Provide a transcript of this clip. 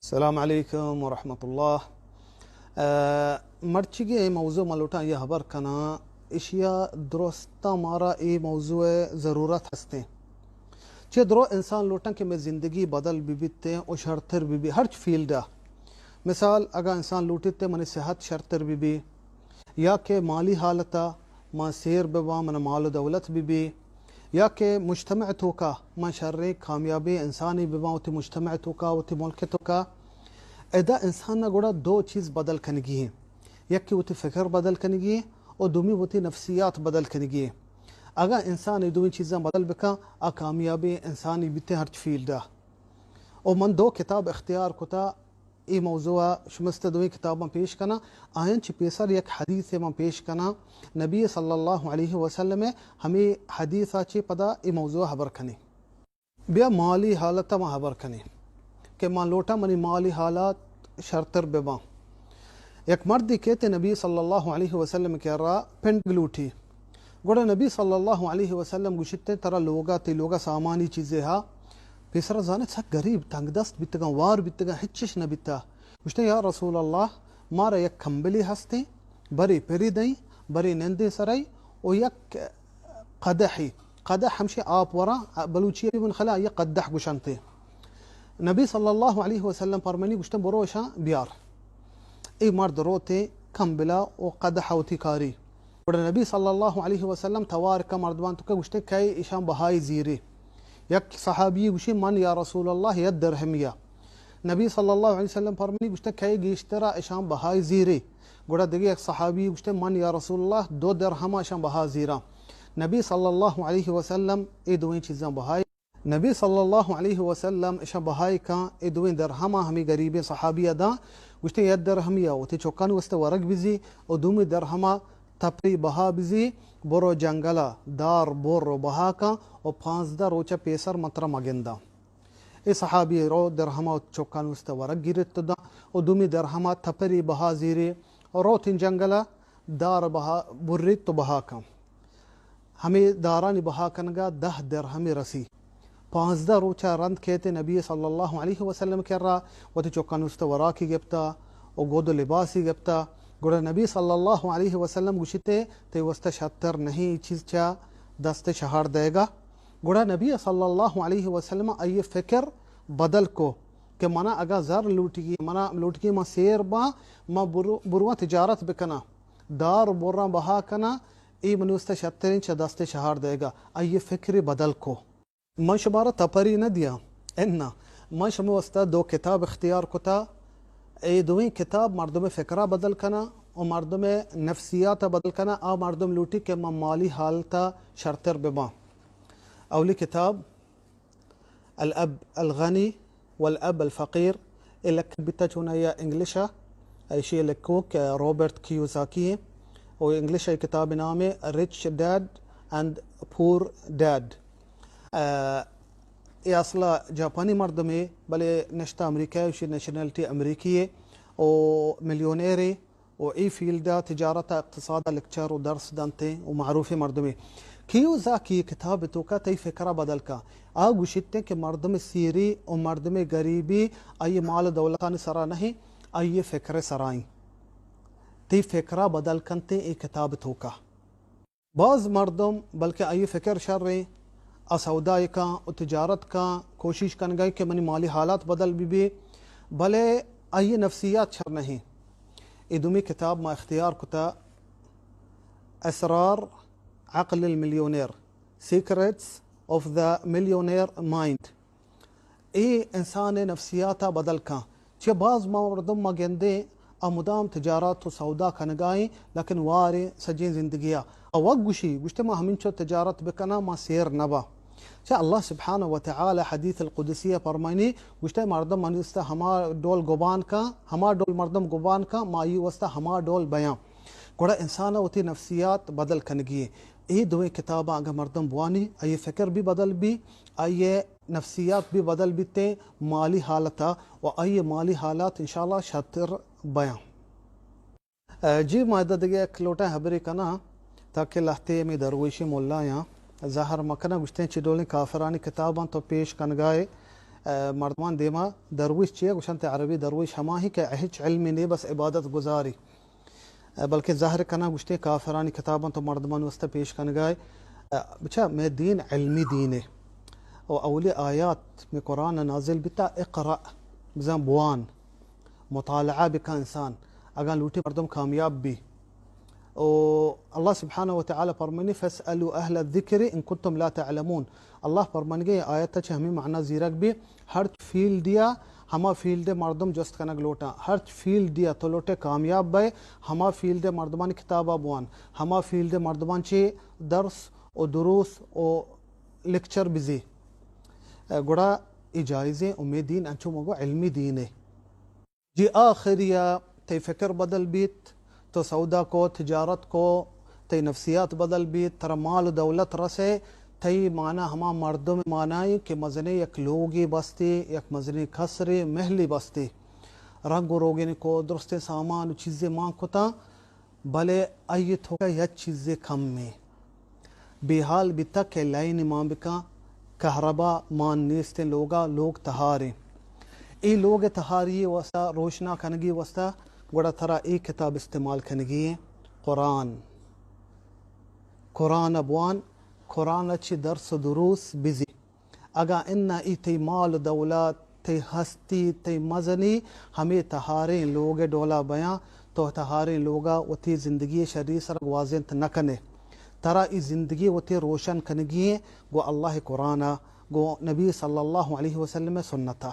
السلام عليكم ورحمة الله. مرچگی موضوع ملوٹا یہ خبر کنا اشیا درستا مارا ای موضوع ضرورت ہستے چھ درو انسان لوٹن کہ میں زندگی بدل بھی بیتے اور شرطر بھی ہر فیلڈ مثال اگر انسان لوٹتے من صحت شرطر بھی یا کہ مالی حالتا ما سیر بوا من مال و دولت بھی یا کہ مجتمع تو کا ما شر کامیابی انسانی بوا تی مجتمع تو کا تی ملک تو کا ادا انسان گوڑا دو چیز بدل کنگی ہے یک کہ وہ فکر بدل کنگی ہے اور دومی وہ نفسیات بدل کنگی ہے. اگر انسان دومی چیزاں بدل بکا کامیابی انسانی بیتے ہر فیلڈا. اور من دو کتاب اختیار کتا ای موضوع شمست دوی کتاب میں پیش کنا آئین چی پیسر یک حدیث میں پیش کنا نبی صلی اللہ علیہ وسلم ہمیں حدیثہ چی پدا ای موضوع حبر کنی بیا مالی حالتا ما حبر کنی کہ مان لوٹا منی مالی حالات شرطر ببا. یک مردی کہتے نبی صلی اللہ علیہ وسلم کہہ رہا پنڈ لوٹی گوڑا نبی صلی اللہ علیہ وسلم گوشتے ترا لوگا سامانی چیزیں ہا پیسرا زانے سک غریب تنگ دست بیتگا وار بیتگا ہچش نہ بیتا گوشتے یا رسول اللہ مارا یک کمبلی ہستے بری پری دیں بری نندے سرائی و یک قدح ہمشی آپ ورا بلوچی من خلا یک قدح گوشنتے. نبی صلی اللہ علیہ وسلم فرمانی گوشتے بروشا بیار ای مرد روتے کمبلا و قدح و تکاری اور نبی صلی اللہ علیہ وسلم توار کا مردوان تو کہ گوشتے کئی ایشان بہائی زیرے یک صحابی گوشی من یا رسول اللہ ید درہمیہ نبی صلی اللہ علیہ وسلم فرمانی گوشتے کئی گیشترا ایشان بہائی زیرے گوڑا دیگه یک صحابی گوشتے من یا رسول اللہ 2 درہمہ ایشان بہا زیرہ نبی صلی اللہ علیہ وسلم ای دویں چیزاں بہائی نبی صلی اللہ علیہ وسلم ایشان بہائی کا ای دویں درہمہ ہمیں غریب صحابی دا گوشتے ید درہمیہ و تی چوکان وستے ورق بزی و دومی درہمہ تپری بہا بزی برو جنگلا دار بورو بہا کا و 15 روچا پیسر مطرہ مگندہ ای صحابی رو درہمہ چوکان وستے ورق گیرت دا و دومی درہمہ تپری بہا زیری رو تین جنگلا دار بہا بریت تو بہا کا ہمیں دارانی بہا کنگا 10 درہمی رسی 15 روچا رند کہتے نبی صلی اللہ علیہ وسلم کر رہا و تی چوکان وستے وراکی گپتا و گود و لباسی گپتا گوڑا نبی صلی اللہ علیہ وسلم گوشتے تی وسط شتر نہیں چیز چا دست شہار دے گا. گوڑا نبی صلی اللہ علیہ وسلم ای فکر بدل کو کہ منا اگا زر لوٹی گی ما سیر با ما بروان تجارت بکنا دار برا بہا کنا ای منوست شترین چا دست شہار دے گا ای فکر بدل کو. ما شمارا تپری نہ دیا اننا ما شما وستا 2 کتاب اختیار کتا ای دویں کتاب مردم فکرہ بدل کنا و مردم نفسیات بدل کنا مردم لوٹی کہ مالی حالتا شرطر بما. اولی کتاب الاب الغنی والاب الفقیر الک بیتا چونا یا انگلشا ایشی لکو کہ روبرٹ کیوساکی ہے و انگلشا کتاب نام ہے رچ ڈیڈ اینڈ پور ڈیڈ. یہ اصلا جاپانی مردم ہے بلے نشتا امریکہ وشی نیشنلٹی امریکی ہے و ملیونیر ہے و ای فیلڈا تجارت اقتصاد لکچر و درس دانتے و معروف مردم ہے. کیوساکی کتاب تو کا تی فکرہ بدل کا گوشتے کہ مردم سیری و مردم غریبی ای مال دولتانی سرا نہیں ای فکر سرائیں تی فکرہ بدل کنتے ای کتاب تو کا. بعض مردم بلکہ ای فکر شر رہے سودائی کا و تجارت کا کوشش کن گئے کہ منی مالی حالات بدل بھی بھلے ای نفسیات شر نہیں. ادومی کتاب ما اختیار کتا اسرار عقل الملیونیر سیکریٹس آف دا ملیونیر مائنڈ. ای انسان نفسیاتا بدل کا چھ بعض مردم ما گندے مدام تجارت و سودا کنگائیں لیکن وارے سجین زندگیاں اوگ گوشتے ما ہمینچو تجارت بکنا ما سیر نبا چاہ اللہ سبحانہ وتعالی حدیث القدسیہ فرمائنی گوشتے مردم منستا ہما ڈول گبان کا ہما ڈول مردم گبان کا ما یہ وستا ہما ڈول بیان گوڑا انسانا ہوتی نفسیات بدل کنگی. ای دوئے کتاباں اگر مردم بوانی ای فکر بھی بدل بھی ای نفسیات بھی بدل بھی تے مالی حالتا و ای مالی حالات انشاءاللہ شتر بیان. جی مائدہ دیگے ایک لوٹا حبری کنا تاکہ لہتے میں درویشی مولا یہاں ظاہر مکنہ گوشتے ہیں چی ڈولیں کافرانی کتاباں تو پیش کنگائے مردمان دیما درویش چیه گوشنت عربی درویش هماهی که هیچ علمی نه بس عبادت گزاری بلکہ ظاہر کنا گشتے کافرانی کتاباں تو مردمان وسط پیش کن گئے بچا میں دین علمی دین ہے و اولی آیات میں قرآن نازل بتا اقرأ بزن بوان مطالعہ بکا انسان اگر لوٹی مردم کامیاب بھی و اللہ سبحانہ وتعالی فرمانی فاسألوا اہل الذکر ان کنتم لا تعلمون اللہ فرمان گئے آیت تا ہمیں معنی زیرک بھی ہر فیل دیا ہما فیلڈ مردم جست کنگ لوٹا ہر فیلڈ دیا تو لوٹے کامیاب بے ہما فیلڈ مردمان کتابہ بوان ہما فیلڈ مردمان چی درس و دروس و لیکچر بزی گوڑا ای جائزیں امیدین انچو مگو علمی دینے جی آخریا تی فکر بدل بیت تو سودا کو تجارت کو تی نفسیات بدل بیت تر مال و دولت رسے تی معنی ہما مردم معنی کہ مزنے یک لوگی بستی یک مزنے کسری محلی بستی رنگ و روگین کو درست سامان و چیزیں مانگ کتا بلے ایت ہوگا یا چیزیں کم میں بیحال بیتا کہ لائن ماں بکا کہربا مان نیستیں لوگا لوگ تہاریں ای لوگ تہاری وستا روشنا کنگی وستا گوڑا ترا ای کتاب استعمال کنگی ہے قرآن ابوان قرآن اچھی درس و دروس بزی اگا انہ ای تی مال دولت تی ہستی تی مزنی ہمیں تہاریں لوگ ڈولا بیاں تو تہاریں لوگا و تی زندگی شریع سرگ واضح نکنے ترا ای زندگی و تی روشن کنگی گو اللہ قرآن گو نبی صلی اللہ علیہ وسلم سنتا